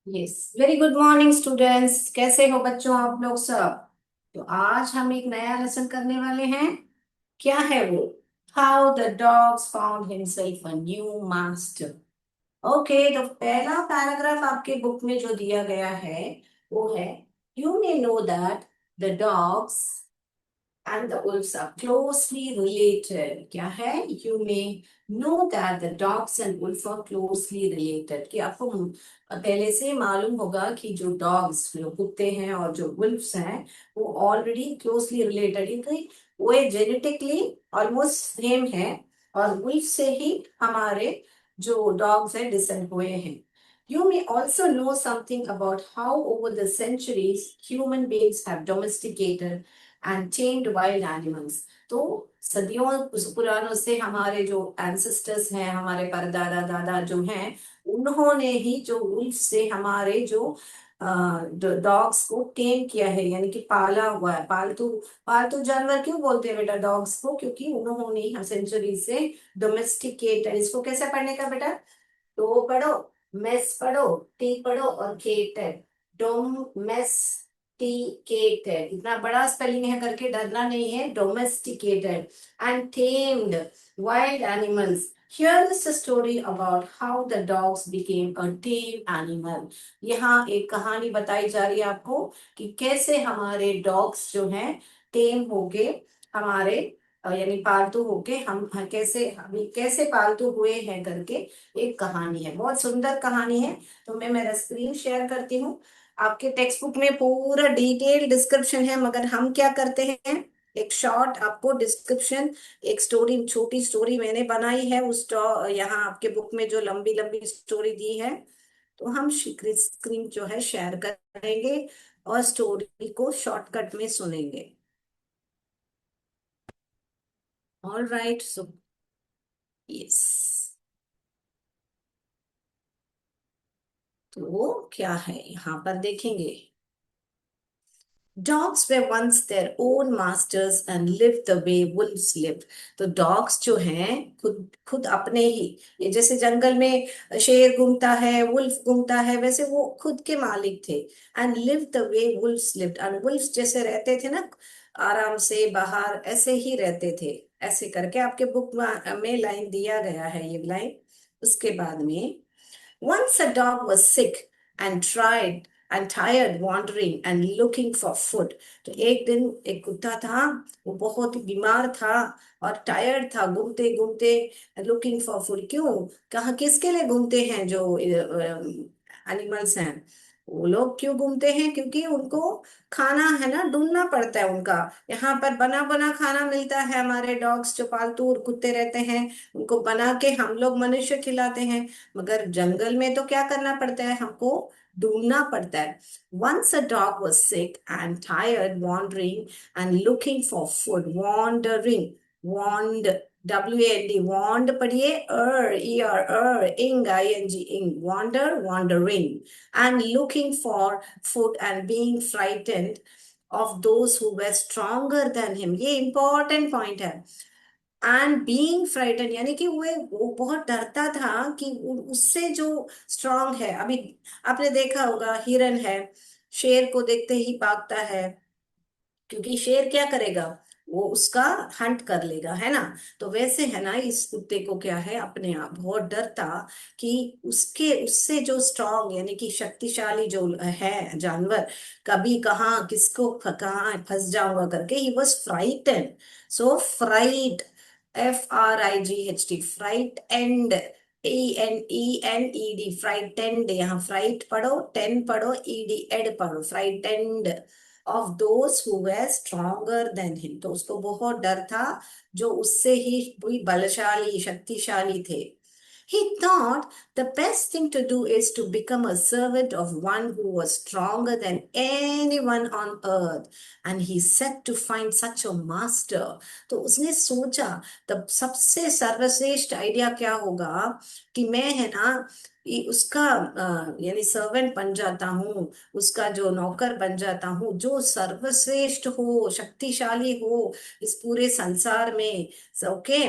Yes, very good morning students. कैसे हो बच्चों आप लोग सब? तो आज हम एक नया लेसन करने वाले हैं। क्या है वो? How the dogs found himself a new master. Okay, तो पहला पैराग्राफ आपके बुक में जो दिया गया है वो है, you may know that the dogs and the wolves are closely related. क्या है? You may know that the dogs and wolves are closely related. कि आपको पहले से मालूम होगा कि जो डॉग्स, जो कुत्ते हैं और जो वुल्फ्स हैं, वो ऑलरेडी क्लोजली रिलेटेड है कि वो जेनेटिकली ऑलमोस्ट सेम है, और वुल्फ से ही हमारे जो डॉग्स हैं डिसेंड हुए हैं. You may also know something about how over the centuries human beings have domesticated and tamed wild animals. तो सदियों पुरानों से हमारे जो एंसेस्टर्स हैं, हमारे परदादा दादा जो हैं, उन्होंने ही जो वुल्फ से हमारे जो डॉग्स को टेम किया है, यानी कि पाला हुआ है. पालतू पालतू जानवर क्यों बोलते हैं बेटा डॉग्स को? क्योंकि उन्होंने ही सेंचुरी से डोमेस्टिकेटेड. इसको कैसे पढ़ने का बेटा? टो पढ़ो, मेस पढ़ो, टी पढ़ो और केटेड. डोमेस्टिकेटेड, इतना बड़ा स्पेलिंग है करके डरना नहीं है. Domesticated and tamed wild animals. Here is a story about how the dogs became a tame animal. यहाँ एक कहानी बताई जा रही है आपको कि कैसे हमारे डॉग्स जो हैं टेम हो गए, हमारे यानी पालतू होके हम कैसे पालतू हुए हैं करके एक कहानी है. बहुत सुंदर कहानी है. तो मैं मेरा स्क्रीन शेयर करती हूँ. आपके टेक्स्ट बुक में पूरा डिटेल डिस्क्रिप्शन है, मगर हम क्या करते हैं, एक शॉर्ट आपको डिस्क्रिप्शन, एक स्टोरी, छोटी स्टोरी मैंने बनाई है उस यहाँ आपके बुक में जो लंबी लंबी स्टोरी दी है, तो हम स्क्रीन जो है शेयर करेंगे और स्टोरी को शॉर्टकट में सुनेंगे. All right, so yes. तो वो क्या है यहाँ पर देखेंगे. Dogs were once their own masters and lived the way wolves lived. तो डॉग्स जो हैं खुद खुद अपने ही, ये जैसे जंगल में शेर घूमता है, वुल्फ घूमता है, वैसे वो खुद के मालिक थे. And live the way wolves lived. And wolves जैसे रहते थे ना, आराम से बाहर ऐसे ही रहते थे. ऐसे करके आपके बुक में लाइन दिया गया है, ये लाइन. उसके बाद में, once a dog was sick and tried and tired wandering and looking for food. तो एक दिन एक कुत्ता था, वो बहुत ही बीमार था और टायर्ड था, घूमते घूमते. लुकिंग फॉर फूड, क्यों, कहाँ, किसके लिए घूमते हैं जो एनिमल्स हैं, वो लोग क्यों घूमते हैं? क्योंकि उनको खाना है ना, ढूंढना पड़ता है उनका. यहाँ पर बना बना खाना मिलता है. हमारे डॉग्स जो पालतू और कुत्ते रहते हैं, उनको बना के हम लोग मनुष्य खिलाते हैं. मगर जंगल में तो क्या करना पड़ता है, हमको ढूंढना पड़ता है. Once a dog was sick and tired wandering and looking for food. Wandering, wand, W-A-N-D, wand पढ़िए, ing, I-N-G, ing, wander, wandering, and looking for food and being frightened of those who were stronger than him. ये important point है. And being frighten, यानी कि वो बहुत डरता था कि उससे जो स्ट्रांग है. अभी आपने देखा होगा, हिरन है, शेर को देखते ही भागता है, क्योंकि शेर क्या करेगा, वो उसका हंट कर लेगा, है ना. तो वैसे है ना, इस कुत्ते को क्या है, अपने आप बहुत डर था कि उसके उससे जो स्ट्रांग यानी कि शक्तिशाली जो है जानवर, कभी कहाँ किसको कहाँ फंस जाऊंगा करके, he was frighten. So fright, FRIGHT, fright and, ENENED, frightened. यहाँ फ्राइट पढ़ो, टेन पढ़ो, ED एड पढ़ो, frightened of those who were stronger than him. तो उसको बहुत डर था जो उससे ही भी बलशाली शक्तिशाली थे. He thought the best thing to do is to become a servant of one who was stronger than anyone on earth, and he set to find such a master. तो उसने सोचा, तब सबसे सर्वश्रेष्ठ आइडिया क्या होगा कि मैं है ना उसका यानी सर्वेंट बन जाता हूँ, उसका जो नौकर बन जाता हूँ, जो सर्वश्रेष्ठ हो, शक्तिशाली हो इस पूरे संसार में। Okay,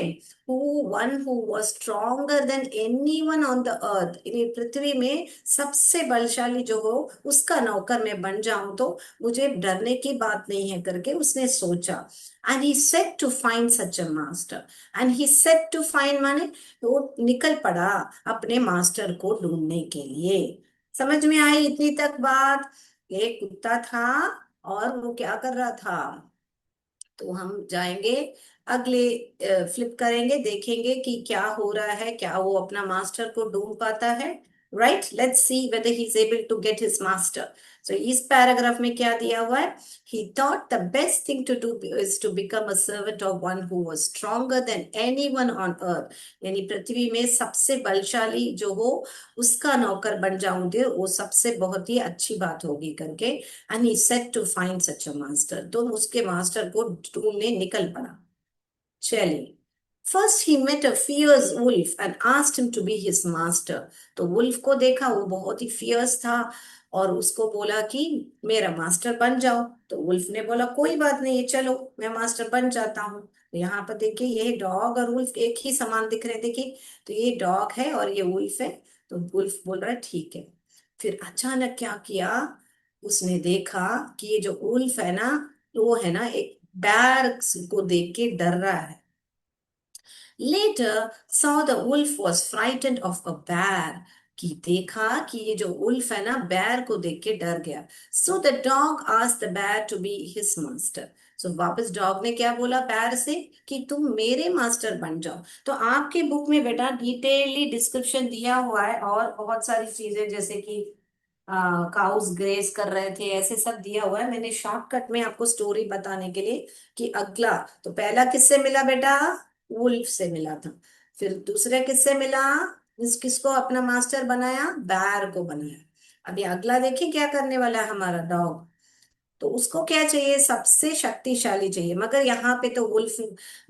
who one who was stronger than anyone on the earth, यानी पृथ्वी में सबसे बलशाली जो हो उसका नौकर मैं बन जाऊं तो मुझे डरने की बात नहीं है करके उसने सोचा। And he set to find such a master. And he set to find माने वो निकल पड़ा अपने मास्टर को ढूंढने के लिए। समझ में आई इतनी तक बात? एक कुत्ता था और वो क्या कर रहा था। तो हम जाएंगे अगले, फ्लिप करेंगे, देखेंगे कि क्या हो रहा है, क्या वो अपना मास्टर को ढूंढ पाता है। Right, let's see whether he is able to get his master. So इस पैराग्राफ में क्या दिया हुआ है? He thought the best thing to do is to become a servant of one who was stronger than anyone on earth, यानी पृथ्वी में सबसे बलशाली जो हो उसका नौकर बन जाऊंगे, वो सबसे बहुत ही अच्छी बात होगी करके। And he set to find such a master, तो उसके मास्टर को ढूंढने निकल पड़ा। चलिए, first he met a fierce wolf and asked him to be his master. तो वुल्फ को देखा, वो बहुत ही फियर्स था और उसको बोला कि मेरा मास्टर बन जाओ। तो वुल्फ ने बोला कोई बात नहीं है, चलो मैं मास्टर बन जाता हूँ। तो यहाँ पर देखिए, ये डॉग और वुल्फ एक ही समान दिख रहे हैं, देखिए। तो ये डॉग है और ये वुल्फ है। तो वुल्फ बोल रहा है ठीक है। फिर अचानक क्या किया, उसने देखा कि ये जो वुल्फ है ना, वो है ना एक बैर को देख के डर रहा है। Later saw the wolf was frightened of a bear, कि देखा कि ये जो उल्फ है ना बैर को देख के डर गया। So the dog asked the bear to be his master. So वापस डॉग ने क्या बोला बैर से कि तुम मेरे मास्टर बन जाओ। तो आपके बुक में बेटा डिटेलली डिस्क्रिप्शन दिया हुआ है और बहुत सारी चीजें जैसे कि काउस ग्रेस कर रहे थे, ऐसे सब दिया हुआ है। मैंने शॉर्टकट में आपको स्टोरी बताने के लिए कि अगला, तो पहला किससे मिला बेटा? वुल्फ से मिला था। फिर दूसरे किससे मिला? किसको अपना मास्टर बनाया? बैर को बनाया। अभी अगला देखिए क्या करने वाला है हमारा डॉग। तो उसको क्या चाहिए? सबसे शक्तिशाली चाहिए, मगर यहाँ पे तो वुल्फ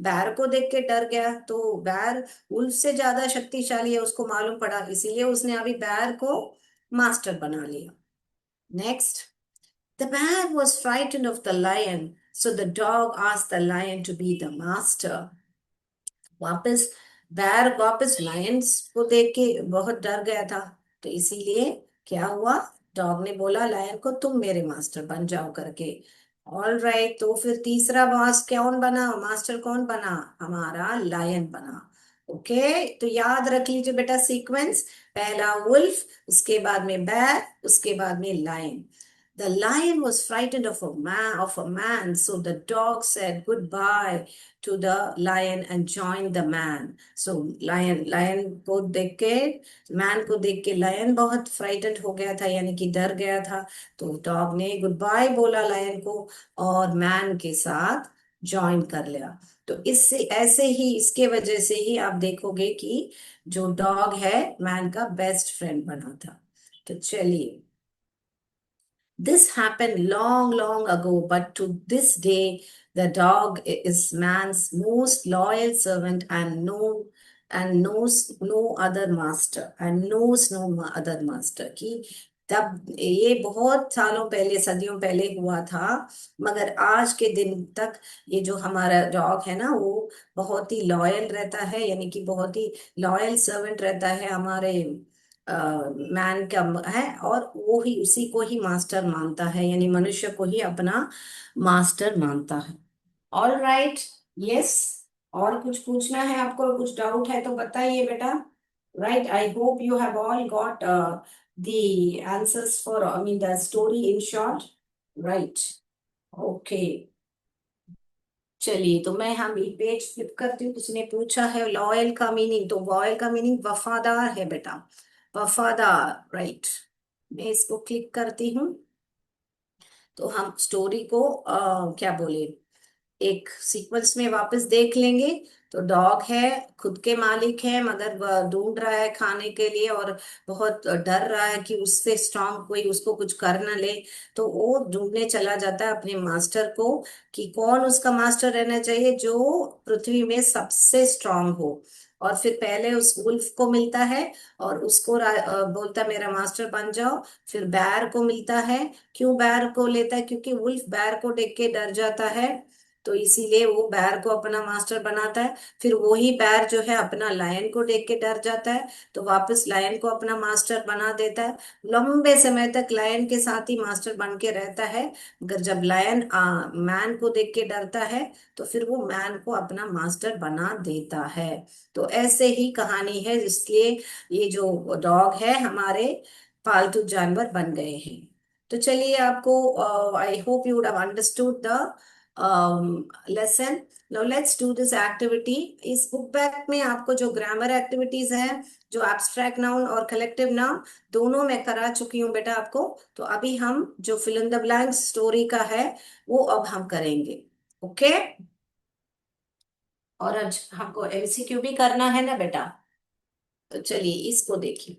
बैर को देख के डर गया, तो बैर वुल्फ से ज्यादा शक्तिशाली है उसको मालूम पड़ा, इसीलिए उसने अभी बैर को मास्टर बना लिया। Next, the bear was frightened of the lion, so the dog asked the lion to be the master. वापस बैर वापस लायंस को देख के बहुत डर गया था, तो इसीलिए क्या हुआ, डॉग ने बोला लायन को तुम मेरे मास्टर बन जाओ करके। ऑल राइट, तो फिर तीसरा बॉस कौन बना, मास्टर कौन बना? हमारा लायन बना। ओके, तो याद रख लीजिए बेटा सीक्वेंस, पहला वुल्फ, उसके बाद में बैर, उसके बाद में lion. The lion was frightened of a man, so the dog said goodbye to the lion and joined the man. So lion को देख के, मैन को देख के lion बहुत फ्राइटेंड हो गया था, यानी कि डर गया था। तो डॉग ने गुड बाय बोला लायन को और मैन के साथ ज्वाइन कर लिया। तो इससे ऐसे ही, इसके वजह से ही आप देखोगे कि जो डॉग है मैन का बेस्ट फ्रेंड बना था। तो चलिए, this happened long, long ago, but to this day, the dog is man's most loyal servant and knows no other master and knows no other master कि तब ये बहुत सालों पहले, सदियों पहले हुआ था, मगर आज के दिन तक ये जो हमारा डॉग है ना, वो बहुत ही लॉयल रहता है, यानी कि बहुत ही लॉयल सर्वेंट रहता है हमारे मैन का है, और वो ही उसी को ही मास्टर मानता है, यानी मनुष्य को ही अपना मास्टर मानता है। All right, yes. और कुछ पूछना है आपको, कुछ डाउट है तो बताइए बेटा। Right, I hope you have all got the answers for, I mean the story in short. Right, okay. चलिए, तो मैं हम एक पेज फ्लिप करती हूँ। किसी ने पूछा है लॉयल का मीनिंग, तो लॉयल का मीनिंग वफादार है बेटा, वफादार। राइट, मैं इसको क्लिक करती हूँ। तो हम स्टोरी को क्या बोले, एक सीक्वेंस में वापस देख लेंगे। तो डॉग है, खुद के मालिक है, मगर वह ढूंढ रहा है खाने के लिए और बहुत डर रहा है कि उससे स्ट्रांग कोई उसको कुछ कर न ले। तो वो ढूंढने चला जाता है अपने मास्टर को कि कौन उसका मास्टर रहना चाहिए जो पृथ्वी में सबसे स्ट्रांग हो। और फिर पहले उस वुल्फ को मिलता है और उसको बोलता है मेरा मास्टर बन जाओ। फिर बैर को मिलता है। क्यों बैर को लेता है? क्योंकि वुल्फ बैर को देख के डर जाता है, तो इसीलिए वो बैर को अपना मास्टर बनाता है। फिर वही बैर जो है अपना लायन को देख के डर जाता है, तो वापस लायन को अपना मास्टर बना देता है। लंबे समय तक लायन के साथ ही मास्टर बन के रहता है। मगर जब लायन मैन को देख के डरता है, तो फिर वो मैन को अपना मास्टर बना देता है। तो ऐसे ही कहानी है, जिसलिए ये जो डॉग है हमारे पालतू जानवर बन गए हैं। तो चलिए, आपको I hope you would have understood the lesson. Now let's do this activity. इस बुक बैग में आपको जो ग्रामर एक्टिविटीज हैं, जो एब्स्ट्रैक्ट नाउन और कलेक्टिव नाउन, दोनों मैं करा चुकी हूँ बेटा आपको। तो अभी हम जो fill in the blanks story का है, वो अब हम करेंगे। ओके। और आज हमको एमसीक्यू भी करना है ना बेटा। तो चलिए इसको देखिए।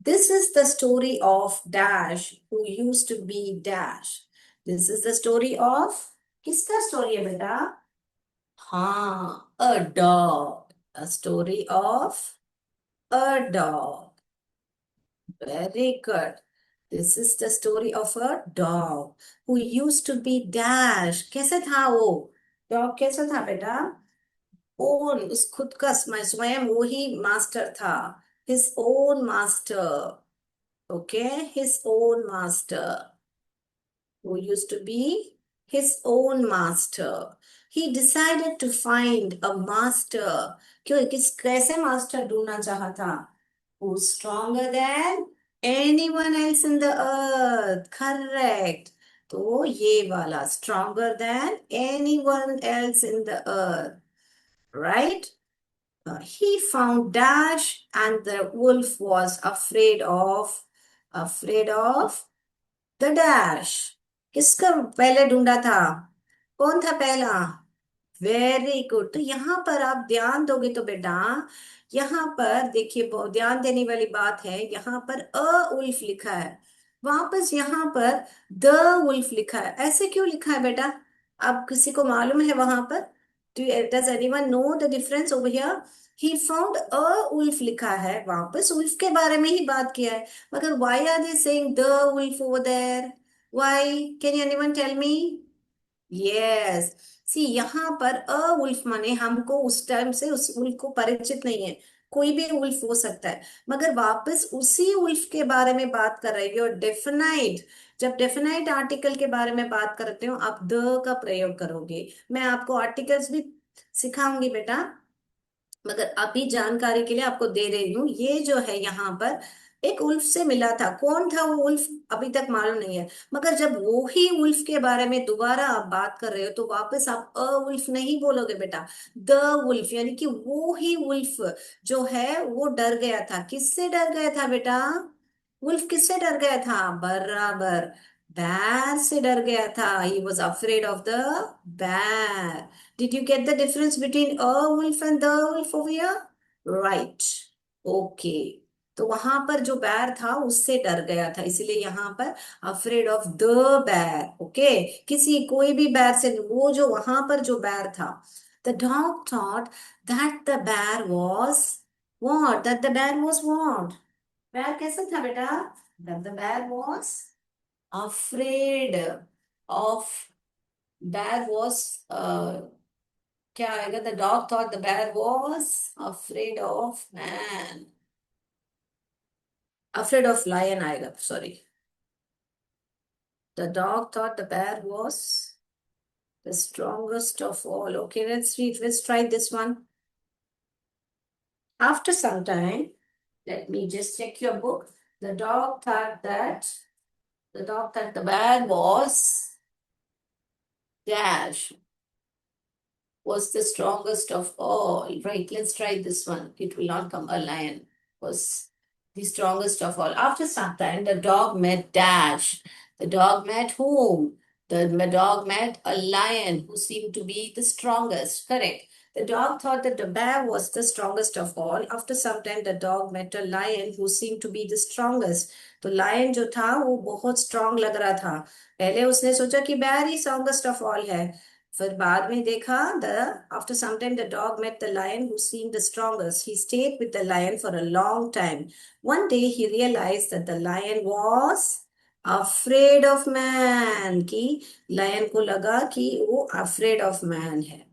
This is the story of dash who used to be dash. This is the story of, किसका स्टोरी है बेटा? हाँ, a dog. A story of a dog. Very good. This is the story of a dog who used to be dash. कैसे था वो dog? कैसा था बेटा? ओन, उस खुद का स्वयं वो ही मास्टर था। His own master. Okay, his own master. Who used to be his own master. He decided to find a master. क्यों, किस कैसे मास्टर ढूंढना चाहा था? Who's stronger than anyone else in the earth? Correct. तो ये वाला stronger than anyone else in the earth, right? He found Dash, and the wolf was afraid of the dash. किसका पहले ढूंढा था? कौन था पहला? Very good. तो यहाँ पर आप ध्यान दोगे तो बेटा, यहाँ पर देखिए, बहुत ध्यान देने वाली बात है। यहाँ पर अ उल्फ लिखा है, वापस यहाँ पर द उल्फ लिखा है। ऐसे क्यों लिखा है बेटा? अब किसी को मालूम है वहां पर? Does anyone know the difference over here? He found a wolf लिखा है, वापस उल्फ के बारे में ही बात किया है। मगर why are they saying the wolf over there? Why, can anyone tell me? Yes, see यहाँ पर अ वुल्फ माने हमको उस टाइम से उस वुल्फ को परिचित नहीं है। कोई भी वुल्फ हो सकता है, मगर वापस उसी वुल्फ के बारे में बात कर रहे हो। डेफिनाइट, जब डेफिनाइट आर्टिकल के बारे में बात करते हो, आप द का प्रयोग करोगे। मैं आपको आर्टिकल्स भी सिखाऊंगी बेटा, मगर अभी जानकारी के लिए आपको दे रही हूँ। ये जो है यहाँ पर एक उल्फ से मिला था। कौन था वो उल्फ अभी तक मालूम नहीं है, मगर जब वो ही उल्फ के बारे में दोबारा आप बात कर रहे हो, तो वापस आप अ उल्फ नहीं बोलोगे बेटा, द उल्फ। यानी कि वो ही उल्फ जो है वो डर गया था। किससे डर गया था बेटा? उल्फ किससे डर गया था? बराबर, बैर से डर गया था। ही वॉज अफ्रेड ऑफ द बैर। Did you get the difference between a wolf and the wolf over here? Right. Okay. तो वहां पर जो बैर था उससे डर गया था, इसीलिए यहाँ पर अफ्रेड ऑफ द बैर। ओके, किसी कोई भी बैर से, वो जो वहां पर जो बैर था। The dog thought that the बैर was what? That the bear was what? बैर कैसा था बेटा? That the bear was afraid of, bear was क्या आएगा? The dog thought the bear was afraid of man, afraid of lion आएगा, sorry. The dog thought the bear was the strongest of all. Okay, let's read. Let's try this one. After some time, let me just check your book. The dog thought that the bear was dash, was the strongest of all. Right, let's try this one. It will not come. A lion was the strongest of all. After some time, the dog met Dash. The dog met whom? The dog met a lion who seemed to be the strongest. Correct. The dog thought that the bear was the strongest of all. After some time, the dog met a lion who seemed to be the strongest. तो lion जो था वो बहुत strong लग रहा था। पहले उसने सोचा कि बेर ही स्ट्रॉन्गेस्ट ऑफ ऑल है, फिर बाद में देखा, the after some time the dog met the lion who seemed the strongest, he stayed with the lion for a long time, one day he realised that the lion was afraid of man, कि lion को लगा कि वो afraid of man है।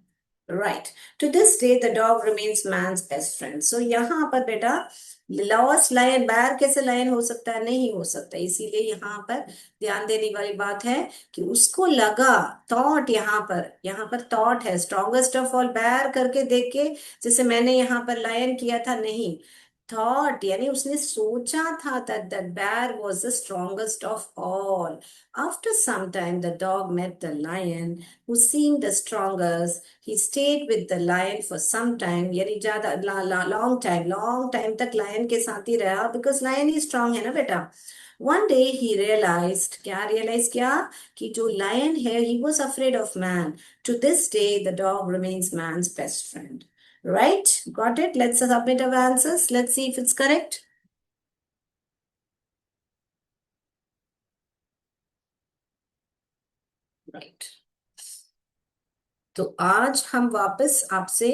Right. To this day the dog remains man's best friend. So यहाँ पर बेटा, lost lion, बैर कैसे लायन हो सकता है, नहीं हो सकता, इसीलिए यहाँ पर ध्यान देने वाली बात है कि उसको लगा, थॉट, यहाँ पर थॉट है, स्ट्रॉन्गेस्ट ऑफ ऑल बैर करके देख के, जैसे मैंने यहाँ पर लायन किया था, नहीं, थॉट यानी उसने सोचा था that that bear was the strongest of all. After some time the dog met the lion who seemed the strongest. He stayed with the lion for some time, यानी ज्यादा लॉन्ग टाइम तक lion के साथ ही रहा, because lion he strong है ना बेटा। One day he realised, क्या रियलाइज किया, कि जो लायन है he was afraid of man. To this day the dog remains man's best friend. Right? Got it? Let's submit our answers. Let's see if it's correct. Right. तो आज हम वापस आपसे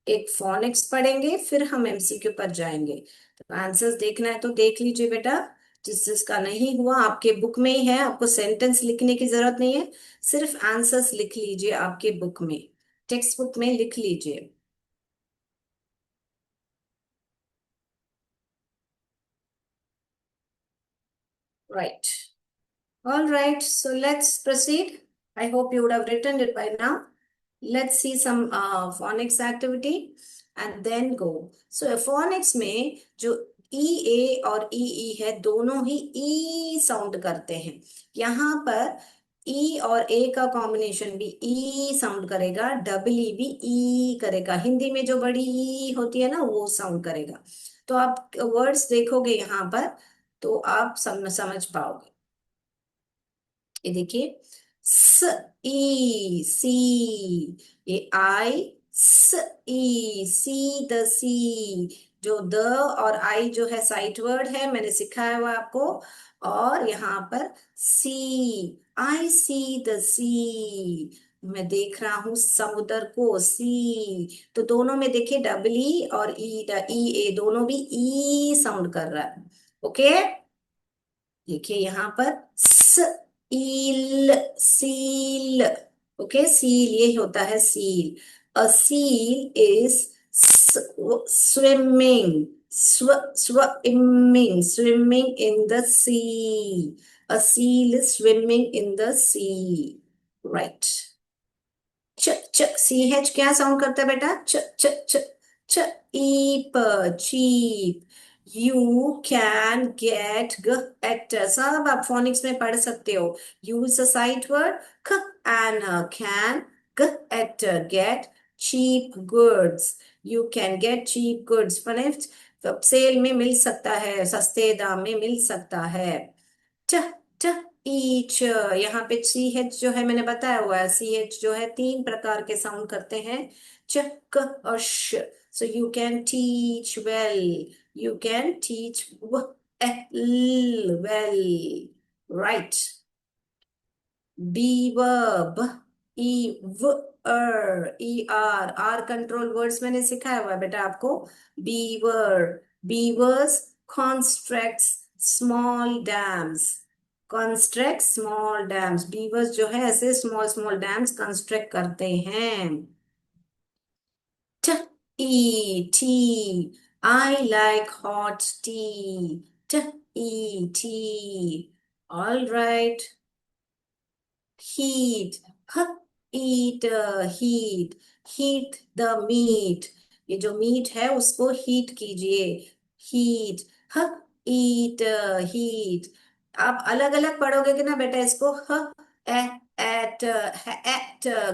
एक फोनिक्स पढ़ेंगे, फिर हम एमसीक्यू पर जाएंगे। तो आंसर्स देखना है तो देख लीजिए बेटा। जिसका नहीं हुआ आपके बुक में ही है, आपको सेंटेंस लिखने की जरूरत नहीं है, सिर्फ आंसर्स लिख लीजिए आपके बुक में, टेक्स्ट बुक में लिख लीजिए। Right. All right, so let's proceed. I hope you would have written it by now. Let's see some phonics activity and then go. So phonics में जो ई ए और ई ई है, दोनों ही ई साउंड करते हैं। यहाँ पर ई और ए का कॉम्बिनेशन भी ई साउंड करेगा, डबल ई भी ई करेगा। हिंदी में जो बड़ी ई होती है ना, वो साउंड करेगा। तो आप वर्ड्स देखोगे यहाँ पर, तो आप समझ पाओगे। ये देखिए, स ई सी, ये आई, स ई सी, द सी, जो द और आई जो है साइट वर्ड है, मैंने सिखाया हुआ आपको। और यहाँ पर सी, आई सी द सी, मैं देख रहा हूं समुद्र को, सी। तो दोनों में देखिए, डबल ई और ई, ई ए दोनों भी ई साउंड कर रहा है। ओके, देखिए यहाँ पर सील, सील। ओके, सील ये होता है seal. A seal is swimming, swimming, swimming in the sea. A seal is swimming in the sea. Right. च च सी एच क्या साउंड करता है बेटा, च च च च, ईप, चीप। यू कैन गेट, ग एट, सब आप फोनिक्स में पढ़ सकते हो। यूज अ साइट वर्ड, ख एन कैन, ग at get, cheap goods. You can get cheap goods, sale में मिल सकता है, सस्ते दाम में मिल सकता है। च च ईच, यहाँ पे सी एच जो है मैंने बताया हुआ है, सी एच जो है तीन प्रकार के साउंड करते हैं, च, क और श। So you can teach well, you can teach well. Right. Beaver, E व E R, R control words मैंने सिखाया हुआ है बेटा आपको। Beaver, beavers constructs small dams, construct small dams, beavers जो है ऐसे स्मॉल स्मॉल डैम्स कंस्ट्रक्ट करते हैं। ट E tea, I like hot tea, ट E tea. All right. Heat, h, eat, heat, heat the meat, ये जो meet है उसको हीट कीजिए, हीट, ह, ईट, हीट। आप अलग अलग पढ़ोगे कि ना बेटा, इसको ह, ए, एट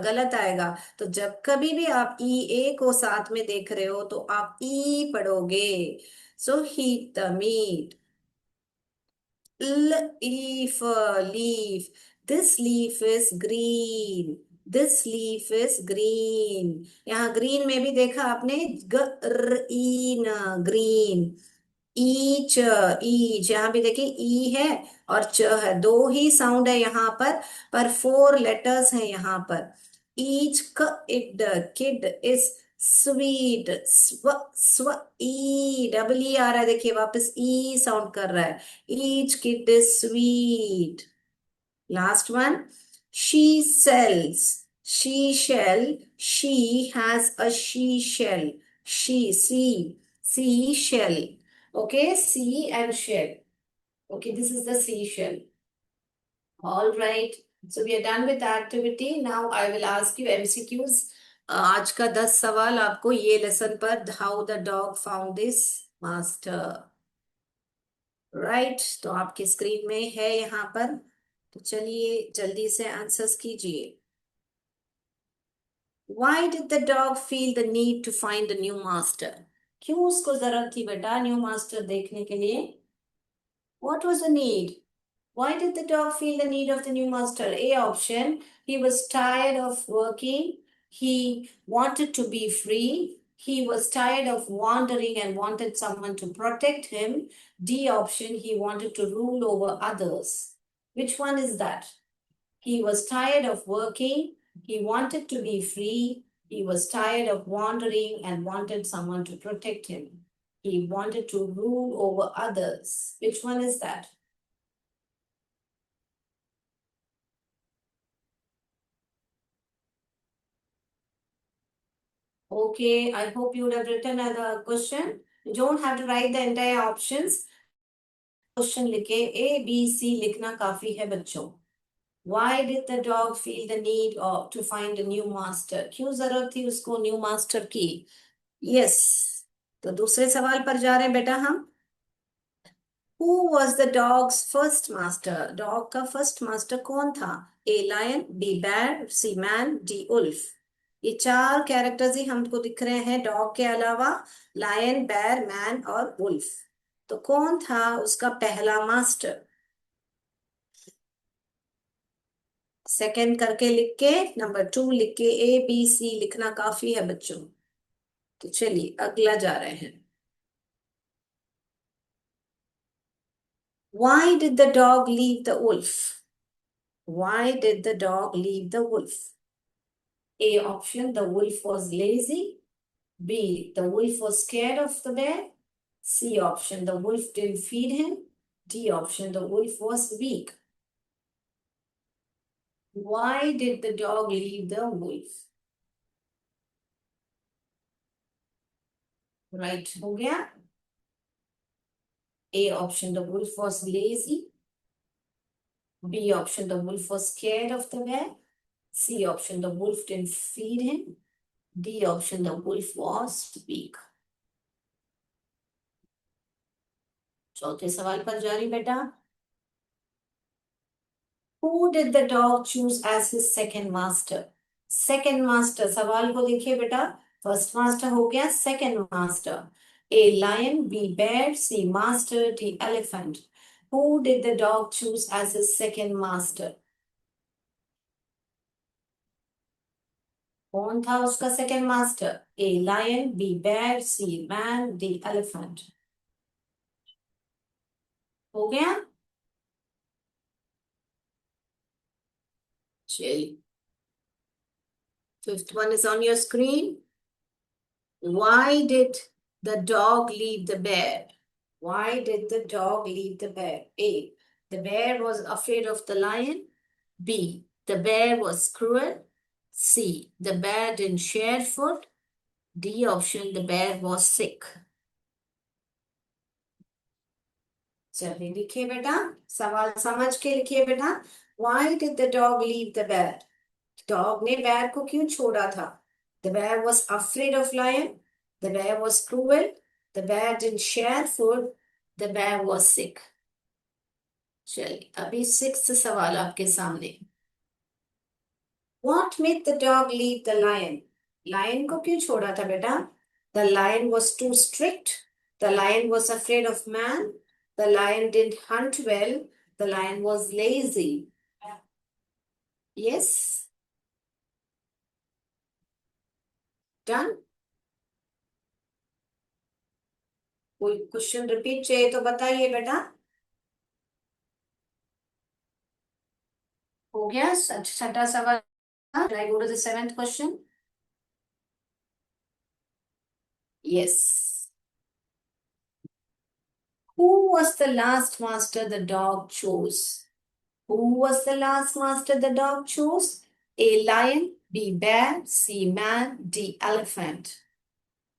गलत आएगा। तो जब कभी भी आप ई ए को साथ में देख रहे हो तो आप ई पढ़ोगे। So heat the meat. Leaf, leaf. This leaf is green. This leaf is green. यहाँ ग्रीन में भी देखा आपने, ग्रीन, ग्रीन। ईच, ईच, यहाँ भी देखिए ई है और च है, दो ही साउंड है यहाँ पर फोर लेटर्स हैं यहाँ पर। Each kid is sweet. स्व स्व ई डबल ई आ रहा है, देखिए वापस ई साउंड कर रहा है. Each kid is sweet. Last one. She sells. She shell. She has a she shell. She shell. Okay, sea and shell. Okay, this is the seashell. All right. So we are done with the activity. Now I will ask you MCQs. आज का 10 सवाल आपको ये lesson पर how the dog found this master. Right, तो आपकी screen में है यहाँ पर. तो चलिए जल्दी से आंसर्स कीजिए. Why did the dog feel the need to find a new master? क्यों उसको जरूरत थी बेटा न्यू मास्टर देखने के लिए? What was the need? Why did the dog feel the need of the new master? A option, he was tired of working. He wanted to be free. He was tired of wandering and wanted someone to protect him. D option, he wanted to rule over others. Which one is that? He was tired of working. He wanted to be free. He was tired of wandering and wanted someone to protect him. He wanted to rule over others. Which one is that? Okay, I hope you would have written the question. You don't have to write the entire options. Question लिखे A, B, C लिखना काफी है बच्चों. Why did the dog feel the need to find a new master? क्यों जरूरत थी उसको new master की? Yes. तो दूसरे सवाल पर जा रहे हैं बेटा हम. Who was the dog's first master? Dog का first master कौन था? A lion, B bear, C man, D wolf. ये चार कैरेक्टर्स ही हमको दिख रहे हैं डॉग के अलावा. लायन, बेर, मैन और वुल्फ. तो कौन था उसका पहला मास्टर? सेकंड करके लिख के नंबर 2 लिख के ABC लिखना काफी है बच्चों. तो चलिए अगला जा रहे हैं. Why did the dog leave the wolf? Why did the dog leave the wolf? A option, the wolf was lazy. B, the wolf was scared of the bear. C option, the wolf didn't feed him. D option, the wolf was weak. Why did the dog leave the wolf? Right, हो गया. A option, the wolf was lazy. B option, the wolf was scared of the bear. C option, the wolf didn't feed him. D option, the wolf was weak. चौथे सवाल पर जारी बेटा. Who did the dog choose as his second master? Second master सवाल को देखिए बेटा. First master हो गया, second master. A lion, B bear, C master, D elephant. Who did the dog choose as his second master? कौन था उसका second master? A lion, B bear, C man, D elephant. हो गया. चलिए. Fifth one is on your screen. Why did the dog leave the bear? Why did the dog leave the bear? A, the bear was afraid of the lion. B, the bear was cruel. C, the bear didn't share food. D option, the bear was sick. चलिए लिखिए बेटा, सवाल समझ के लिखिए बेटा. Why did the dog leave the bear? Dog ने बेर को क्यों छोड़ा था? The bear was afraid of lion. The bear was cruel. The bear didn't share food. The bear was sick. चलिए अभी 6th सवाल आपके सामने. What made the dog leave the lion? Lion को क्यों छोड़ा था बेटा? The lion was too strict. The lion was afraid of man. The lion didn't hunt well. The lion was lazy. Yes. Done. कोई question repeat चाहिए तो बताइए बेटा. हो गया. छठा सवाल Should I go to the seventh question? Yes. Who was the last master the dog chose? Who was the last master the dog chose? A lion, B bear, C man, D elephant.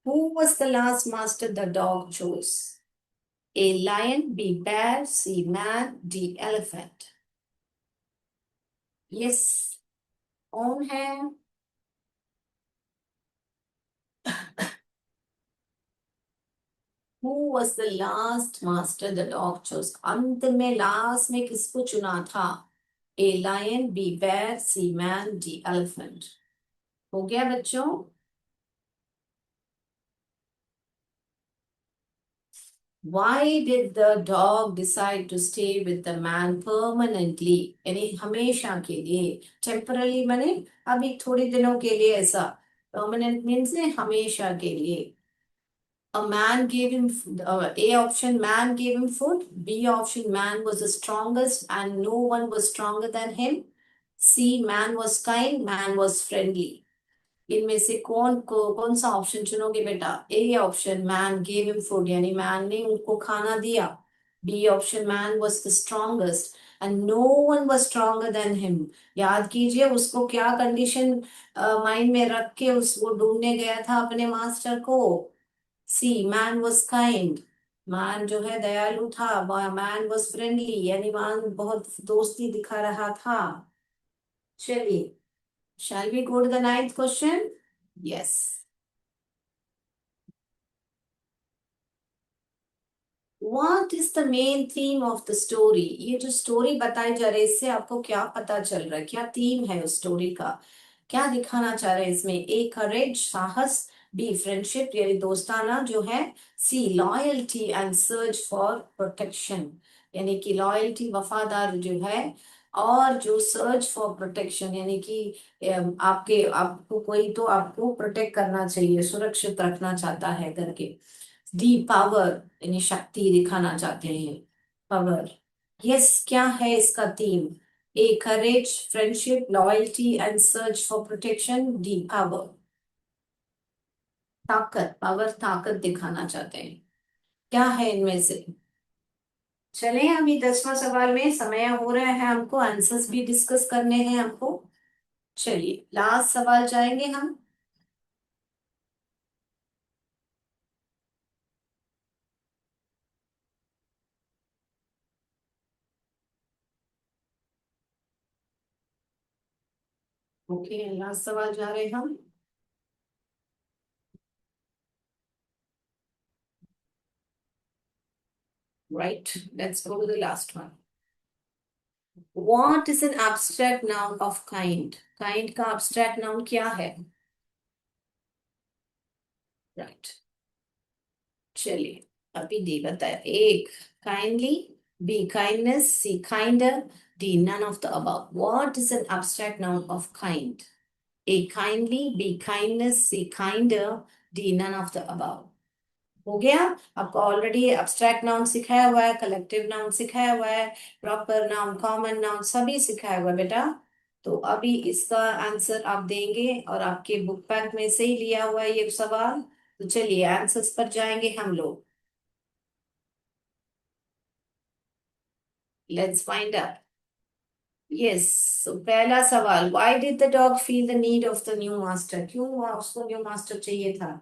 Who was the last master the dog chose? A lion, B bear, C man, D elephant. Yes, कौन है? Who was the last master the dog chose? अंत में last में किसको चुना था? A lion, B bear, C man, D elephant. हो गया बच्चों? Why did the dog decide to stay with the man permanently? यानी हमेशा के लिए. Temporarily माने अभी थोड़े दिनों के लिए ऐसा. Permanent means ने हमेशा के लिए. A man gave him, A option, man gave him food. B option, man was the strongest and no one was stronger than him. C, man was kind, man was friendly. इनमें से कौन सा option चुनोगे बेटा? A option, man gave him food, यानी man ने उनको खाना दिया. B option, man was the strongest and no one was stronger than him. याद कीजिए उसको क्या कंडीशन माइंड में रख के उसको ढूंढने गया था अपने मास्टर को. सी, मैन वाज काइंड, मैन जो है दयालु था. मैन वाज फ्रेंडली, यानी मैन बहुत दोस्ती दिखा रहा था. चलिए, shall we go to the ninth question? Yes. What is the main theme of the story? ये जो स्टोरी बताई जा रही है इससे आपको क्या पता चल रहा है? क्या थीम है उस स्टोरी का? क्या दिखाना चाह रहे हैं इसमें? ए करेज, साहस. बी फ्रेंडशिप यानी दोस्ताना जो है. See loyalty and search for protection, यानी कि लॉयल्टी वफादार जो है, और जो सर्च फॉर प्रोटेक्शन यानी कि आपके आपको कोई तो आपको प्रोटेक्ट करना चाहिए, सुरक्षित रखना चाहता है करके. डी पावर, यानी शक्ति दिखाना चाहते हैं. पावर. यस, क्या है इसका theme? A courage, friendship, loyalty and search for protection. D power, ताकत. पावर ताकत दिखाना चाहते हैं. क्या है इनमें से? चलें, अभी 10वां सवाल में समय हो रहा है, हमको आंसर्स भी डिस्कस करने हैं हमको. चलिए लास्ट सवाल जाएंगे हम. ओके, लास्ट सवाल जा रहे हैं हम. Right, let's go to the last one. What is an abstract noun of kind? Kind का abstract noun क्या है? Right. चलिए, अभी डी बताया. एक, kindly. B, kindness. C, kinder. D, none of the above. What is an abstract noun of kind? A, kindly. B, kindness. C, kinder. D, none of the above. हो गया. आपको already abstract noun सिखाया हुआ है, collective noun सिखाया हुआ है, proper noun, common noun सभी सिखाया हुआ है बेटा. तो अभी इसका आंसर आप देंगे और आपके बुक पैक में से ही लिया हुआ है ये सवाल. तो चलिए आंसर्स पर जाएंगे हम लोग. Let's find out. यस, पहला सवाल, why did the dog feel the need of the new master? क्यों उसको न्यू मास्टर चाहिए था?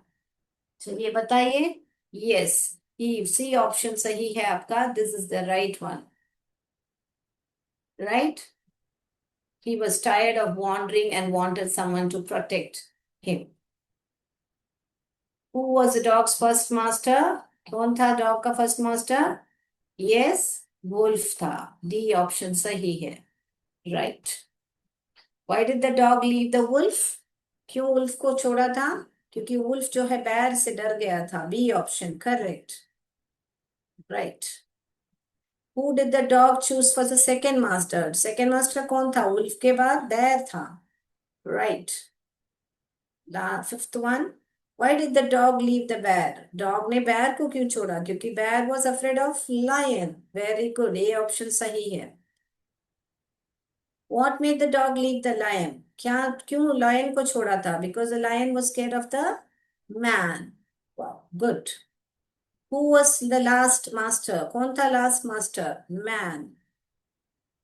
चलिए बताइए. यस, ही, सी ऑप्शन सही है आपका. This is the right one. Right. He was tired of wandering and wanted someone to protect him. Who was the dog's first master? कौन था डॉग का फर्स्ट मास्टर? यस, वुल्फ था. D option सही है. Right. Why did the dog leave the wolf? क्यों wolf को छोड़ा था? क्योंकि वुल्फ जो है बैर से डर गया था. B option correct. Right. Who did the dog choose for the second master? Second master कौन था? वुल्फ के बाद बैर था. Right. Fifth one, why did the dog leave the bear? Dog ने बैर को क्यों छोड़ा? क्योंकि बैर was afraid of lion. Very good, A option सही है. What made the dog leave the lion? क्या, क्यों लायन को छोड़ा था? Because the lion was scared of the man. Good. Who was the last master? कौन था last master? Man.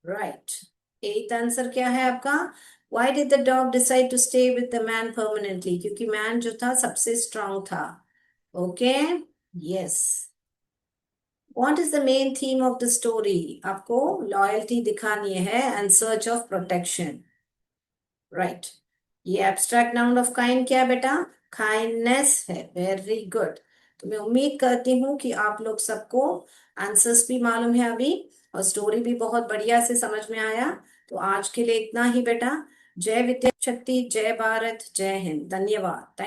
Right. Eight answer क्या है आपका? Why did the dog decide to stay with the man permanently? क्योंकि man जो था सबसे strong था। Okay. Yes. What is the main theme of the story? आपको लॉयल्टी दिखानी है and search of protection. Right. ये एब्स्ट्रैक्ट नाउन ऑफ काइंड क्या है बेटा? काइंडनेस है। Very good. तो मैं उम्मीद करती हूँ कि आप लोग सबको आंसर्स भी मालूम है अभी, और स्टोरी भी बहुत बढ़िया से समझ में आया। तो आज के लिए इतना ही बेटा। जय विद्या शक्ति, जय भारत, जय हिंद। धन्यवाद।